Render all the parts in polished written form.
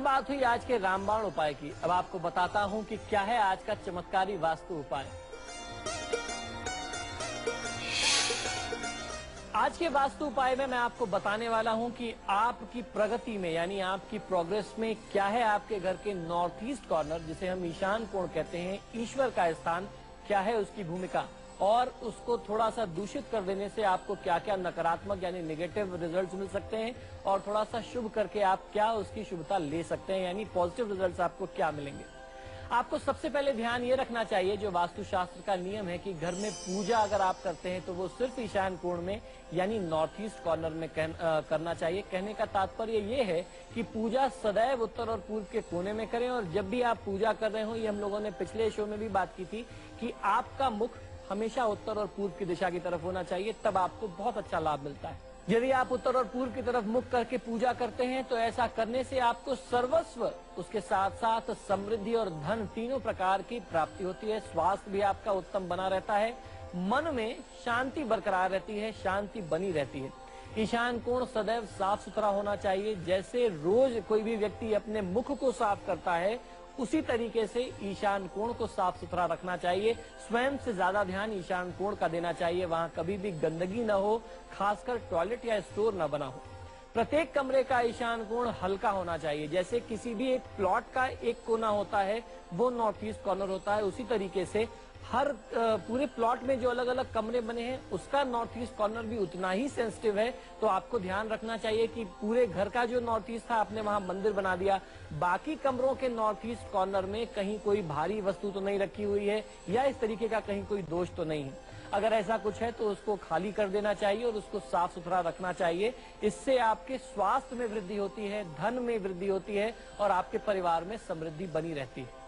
तो बात हुई आज के रामबाण उपाय की। अब आपको बताता हूं कि क्या है आज का चमत्कारी वास्तु उपाय। आज के वास्तु उपाय में मैं आपको बताने वाला हूं कि आपकी प्रगति में यानी आपकी प्रोग्रेस में क्या है आपके घर के नॉर्थ ईस्ट कॉर्नर, जिसे हम ईशान कोण कहते हैं, ईश्वर का स्थान, क्या है उसकी भूमिका, और उसको थोड़ा सा दूषित कर देने से आपको क्या क्या नकारात्मक यानी नेगेटिव रिजल्ट्स मिल सकते हैं, और थोड़ा सा शुभ करके आप क्या उसकी शुभता ले सकते हैं, यानी पॉजिटिव रिजल्ट्स आपको क्या मिलेंगे। आपको सबसे पहले ध्यान ये रखना चाहिए, जो वास्तुशास्त्र का नियम है कि घर में पूजा अगर आप करते हैं तो वो सिर्फ ईशान कोण में यानी नॉर्थ ईस्ट कॉर्नर में करना चाहिए। कहने का तात्पर्य ये है कि पूजा सदैव उत्तर और पूर्व के कोने में करें, और जब भी आप पूजा कर रहे हो, ये हम लोगों ने पिछले शो में भी बात की थी कि आपका मुख हमेशा उत्तर और पूर्व की दिशा की तरफ होना चाहिए, तब आपको बहुत अच्छा लाभ मिलता है। यदि आप उत्तर और पूर्व की तरफ मुख करके पूजा करते हैं तो ऐसा करने से आपको सर्वस्व, उसके साथ साथ समृद्धि और धन, तीनों प्रकार की प्राप्ति होती है। स्वास्थ्य भी आपका उत्तम बना रहता है, मन में शांति बरकरार रहती है, शांति बनी रहती है। ईशान कोण सदैव साफ सुथरा होना चाहिए। जैसे रोज कोई भी व्यक्ति अपने मुख को साफ करता है, उसी तरीके से ईशान कोण को साफ सुथरा रखना चाहिए। स्वयं से ज्यादा ध्यान ईशान कोण का देना चाहिए। वहां कभी भी गंदगी न हो, खासकर टॉयलेट या स्टोर न बना हो। प्रत्येक कमरे का ईशान कोण हल्का होना चाहिए। जैसे किसी भी एक प्लॉट का एक कोना होता है वो नॉर्थ ईस्ट कॉर्नर होता है, उसी तरीके से हर पूरे प्लॉट में जो अलग अलग कमरे बने हैं उसका नॉर्थ ईस्ट कॉर्नर भी उतना ही सेंसिटिव है। तो आपको ध्यान रखना चाहिए कि पूरे घर का जो नॉर्थ ईस्ट था आपने वहां मंदिर बना दिया, बाकी कमरों के नॉर्थ ईस्ट कॉर्नर में कहीं कोई भारी वस्तु तो नहीं रखी हुई है या इस तरीके का कहीं कोई दोष तो नहीं है। अगर ऐसा कुछ है तो उसको खाली कर देना चाहिए और उसको साफ सुथरा रखना चाहिए। इससे आपके स्वास्थ्य में वृद्धि होती है, धन में वृद्धि होती है और आपके परिवार में समृद्धि बनी रहती है।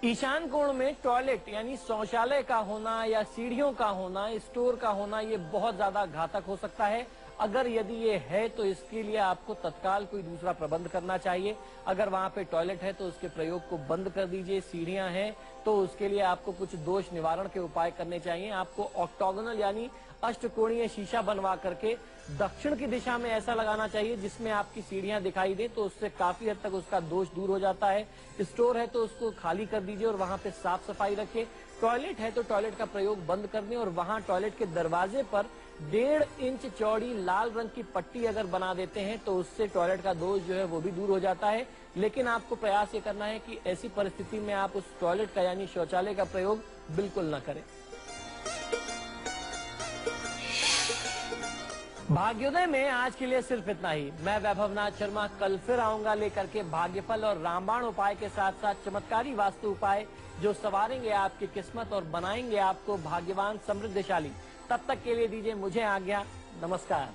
ईशान कोण में टॉयलेट यानी शौचालय का होना या सीढ़ियों का होना, स्टोर का होना, ये बहुत ज्यादा घातक हो सकता है। अगर यदि ये है तो इसके लिए आपको तत्काल कोई दूसरा प्रबंध करना चाहिए। अगर वहां पे टॉयलेट है तो उसके प्रयोग को बंद कर दीजिए। सीढ़ियां हैं तो उसके लिए आपको कुछ दोष निवारण के उपाय करने चाहिए। आपको ऑक्टोगोनल यानी अष्टकोणीय शीशा बनवा करके दक्षिण की दिशा में ऐसा लगाना चाहिए जिसमें आपकी सीढ़ियां दिखाई दे, तो उससे काफी हद तक उसका दोष दूर हो जाता है। स्टोर है तो उसको खाली कर दीजिए और वहां पे साफ सफाई रखिए। टॉयलेट है तो टॉयलेट का प्रयोग बंद कर दें और वहां टॉयलेट के दरवाजे पर 1.5 इंच चौड़ी लाल रंग की पट्टी अगर बना देते हैं तो उससे टॉयलेट का दोष जो है वो भी दूर हो जाता है। लेकिन आपको प्रयास ये करना है कि ऐसी परिस्थिति में आप उस टॉयलेट का यानी शौचालय का प्रयोग बिल्कुल न करें। भाग्योदय में आज के लिए सिर्फ इतना ही। मैं वैभवनाथ शर्मा कल फिर आऊंगा लेकर के भाग्यफल और रामबाण उपाय के साथ साथ चमत्कारी वास्तु उपाय जो संवारेंगे आपकी किस्मत और बनाएंगे आपको भाग्यवान समृद्धशाली। तब तक के लिए दीजिए मुझे आज्ञा। नमस्कार।